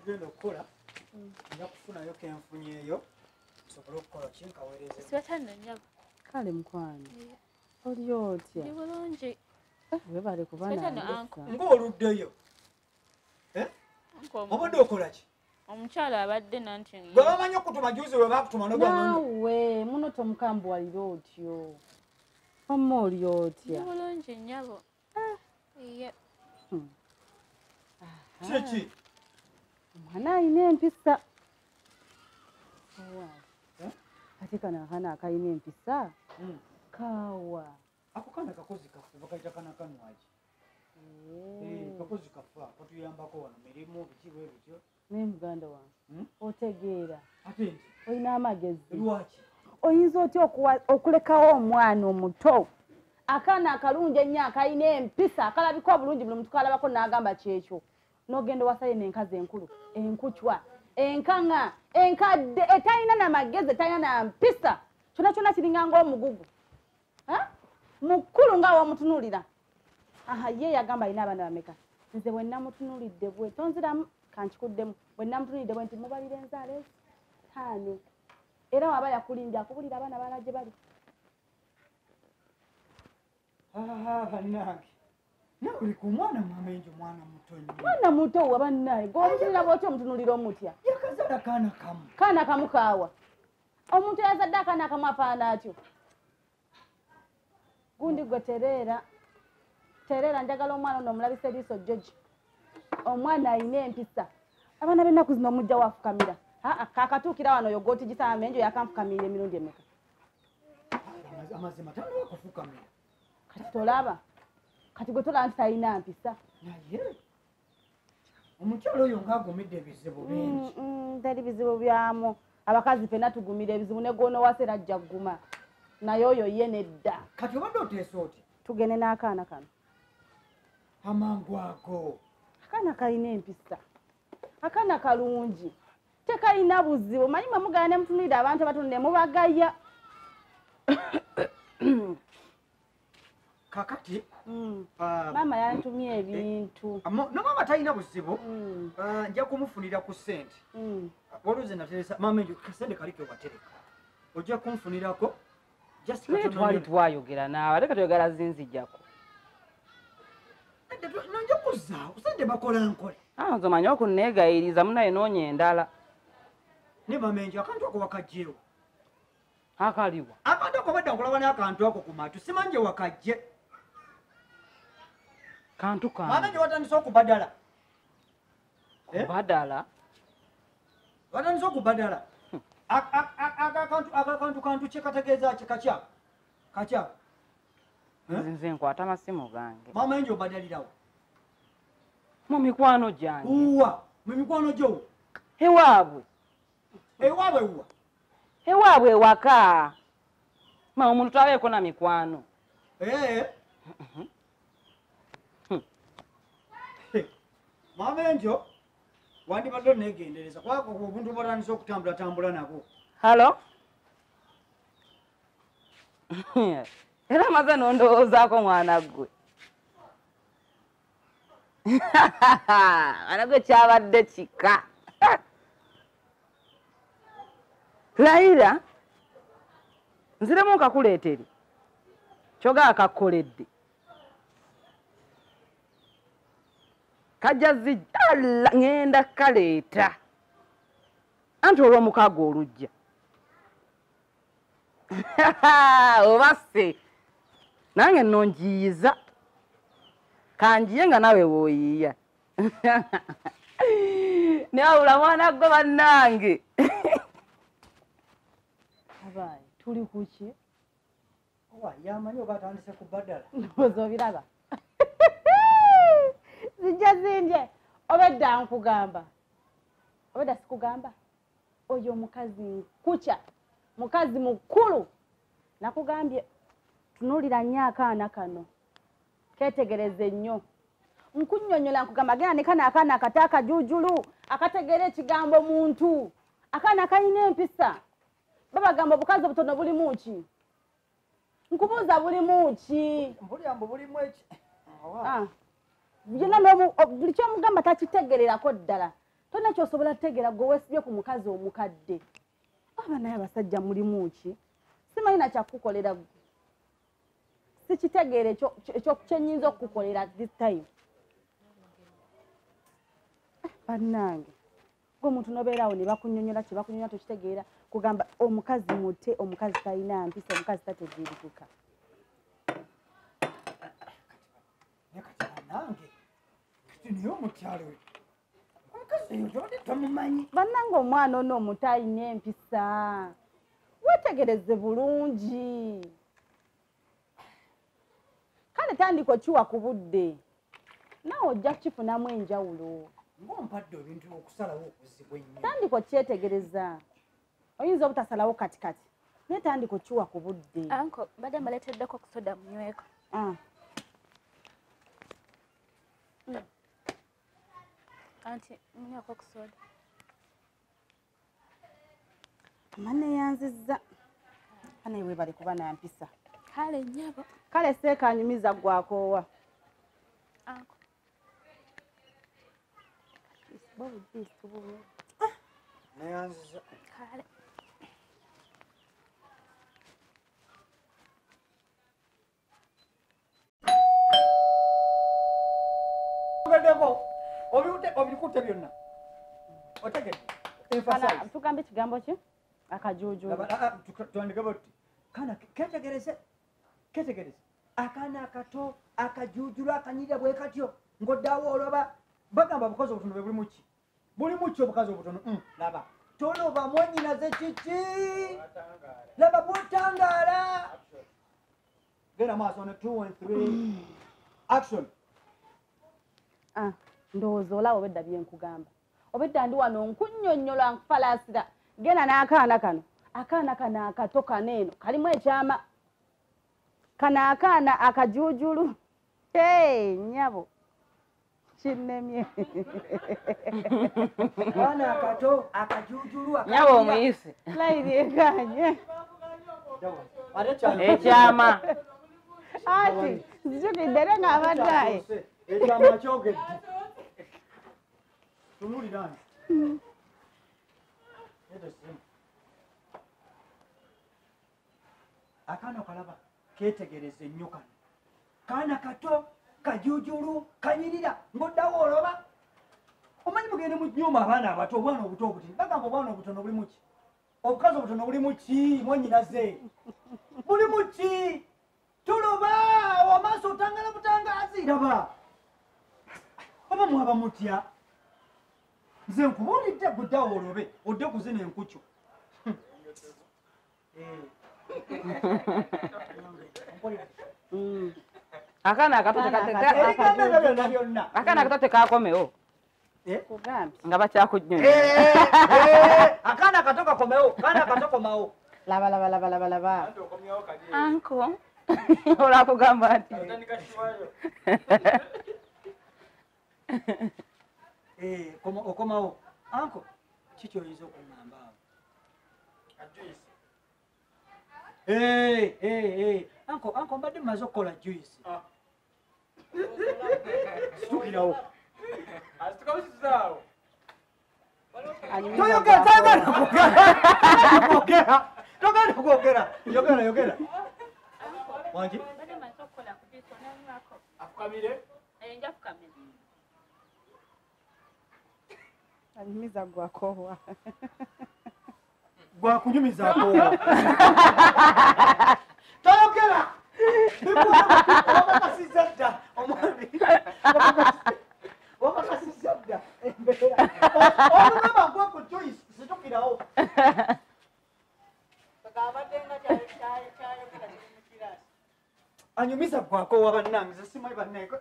tugenda okukola nja kufunayo kenfunyeeyo nsobole okukola kinkaweereze sibatano nnyabo kale mukwano oli otya ndi bulungi webale kuba ng'oluddeyo obadde okola ki omukyala abadde nanti gwe bamanyi okutuma juzi we bakutuma naawe muno tomukambuwalira otyo omma oli otya ndi bulungi nnyabo iye kiki omwana alina empisa ate kano akaana akalina empisa kaawa ako kaana kakozi kaffe bakayita kana kanwaki kakozi kaffe katuyambako wano mirimu biki bwe bityo naye muganda wange otegeera ate nti olina amagezi lwaki oyinza otya okulekawo omwana omuto akaana akalungi ennyo akalina empisa akalabika obulungi buli muntu kalabako n'agamba kyekyo n'ogenda wasaye n'enkazi enkulu enkucwa enkaŋŋa enkadde etalina namagezi etalina nampisa kyona kyona kiringa ng'omugugu mukulu nga womutunuulira ye yagamba alina abaana bameka nze bwe namutunuulidde bwe tonziramu kankikuddemu bwe namutunuulidde bwe nti mubalira enzaala ezi 5 era waba yakulimbye akubulira abaana balala gye bali bannange nawe uli ku mwana mamenjo mwana muto nnyo mwana muto wa bannaye g'omutunulira bw'otyo omutunulira omutya yakazala kaana kamu kaawa omuntu yazadde akaana kamu afaana atyo gundi gwe tereera njagala omwana ono omulabisa eriiso joji omwana alina empisa abaana b'ennaku zino omujja wafukamira kakatuukira wano oyo gooti gisaba menjo yakanfukamirira emirundi emeka amazima tandika kufukamira kati tolaba kati gwe tolaba nti talina mpisa naye omukyalo oyo ng'agumidde ebizibu bingi teri bizibu byamu abakazi fenna tugumira ebizibu ne goonowase ajja kuguma naye oyo ye nedda kati obadde oteesa oti tugende n'akaana kano amangu ago akaana kalina empisa akaana kalungi tekalina buzibu manyi mwe mugala ne mutunulire abantu abatono ne mubagaya kakati maama yantumye ebintu nomama talina buzibu nja kumufunira ku ssente oluzi nateresa mama enjo kasente kaliko watereka ojja kunfunirako naye twali twayogera naawe ate katuyogera zinzijjako nonja kuzaawo sente bakola nkole nze omanyi okunneegayiriza munaye noonya endala ne mama enjo akantu ako wakajjewo akaliwa akantu ako badde nkulaba n'akantu ako ku matu simanje wakajje kantu kange mama enjo watandisa okubadala kubadala watandisa okubadala akakantu kyekategeeza kikakya kakya nze nkwata amasimu gange mama enjo obadalirawo mu mikwano gyange uwa mu mikwano gyowo ewaabwe ewaabwe uwa ewaabwe ewaka ma omuntu tabeeko na mikwano mama enjo wandibadde oneegendereza kubanga obuntu bwatandisa okutambulatambula nabo halo era maze nondowoozaako mwana gwe mwana gwe kyabadde kika layira nziremu nkakuleetere kyogaa kakkoledde kajja zijjala ŋŋenda kaleeta anti olw'omukago olujja oba se nange nonjiyiza kanjiye nga nawe wooyiya ne wabula mwana gwe bannange abaye tuli kuki yamanyi oba atandise kubadala ndowooza obiraba zijja zindye obedda nkugamba obedda sikugamba oyo omukazi nkukya mukazi mukulu nakugambye tunuulira nnyo akaana kano ketegereze nnyo nkunnyonnyola nkugamba genda ne kano akaana akata akajuujulu akategeera ekigambo muntu akaana akalina empisa babagamba obukazi obutono bulimu ki nkubuuza bulimu ki mbulyambu bulimu eki byonna buli kyomugamba takitegererako ddala tonna kyosobola kutegeera gwe weesibye ku mukazi omukadde. Aba naye abasajja mulimu ki? Simanyi na kyakukolera gwe. Sikitegeere kyennyinza okukukolera at this time. Bannange, gwe omuntu n'obeeraawo ne bakunnyonnyola kye bakunnyonnyola tokitegeera kugamba omukazi mute, omukazi talina mpisa, omukazi tategeerekuka. nange kati niyo omukyalo omukazi oyo gy'obadde tomumanyi. Bannange omwana ono omuto alina empisa. Weetegereze bulungi. Kale tandika okiwa ku budde. Naawe ojja kukifunamu enjawulo. Ng'ompadde ebintu okusalawo okuzibu ennyo. Tandika okyetegereza. Oyinza obutasalawo katikati. Naye tandika okiwa ku budde. Anko, badde mbaleeteddeko ku soda munyweko. Anti, munyweko ku soda. Manne yanzizza. Kana iwe bali kuba na mpisa. Kale nnyabo. Kale seeka anyumiza gwakoowa. Anko. Neyanziza. Kale. Obikutte byonna. Otegedde. Tugambe ekigambo ki? Akajuujuulu. Twandike bati. Kana ketegereze. Akaana akato akajuujulu akanyirira bwe katyo ng'oddaawo oloba bagamba obukazi obutono bwe bulimu ki? Bulimu ki obukazi obutono? Laba. Toloba mwannyinaze kiki? Laba bw'otangaala. Genda maaso ne 2 and 3. Action. Ndowooza olaba obedda bye nkugamba. Obedda ndi wano nkunnyonnyola nkufalaasira. Genda n'akaana kano. Akaana kano akato kaneeno kalimu ekyama. Kano akaana akajuujulu. Nnyabo. Kinnemye. Akaana akato akajuujulu. Nnyabo omuyise. Layiri ekanye. Ekyama. Ati, nzijukidde era ng'abaddaye. Ekyama kyogedde. Tunulira nti. Akaana kalaba ketegereze nnyo kano. Kaana kato kajuujulu kanyirira ng'oddawo oloba. Omanyi mugende mu nnyumba abaana abato obwana obuto obuti. Bagamba obwana obutono bulimu ki? Obukazi obutono bulimu ki? Mwannyinaze. Bulimu ki? Tuloba amaaso otangala butangaazi. Laba. Oba mwaba mutya. Nze nkubuulidde guddawo olobe odde kuzina enkukyo. Akaana akato tekaakomewo nga bakyakunnyonnyola. Akaana akato kakomewo, kaana akato komawo. Laba. Anko olwakugamba nti okomawo. Anko kiki oyinza okuŋŋamba awo? Anko mbadde mmaze okukola juice. Situkirawo. Togenda kwogera. Yogera. Wangi? Badde mmaze okukola ku juice onanywako. Afukamire? Nja fukamira. Anyumiza gwakoowa. Gwakunyumiza akoowa. Toyogera! Wakakasiza dda omwami. Wakakasiza dda embeera. Olugamba gwako Joyce situkirawo. Anyumiza gwakoowa bannange simanyi bannange.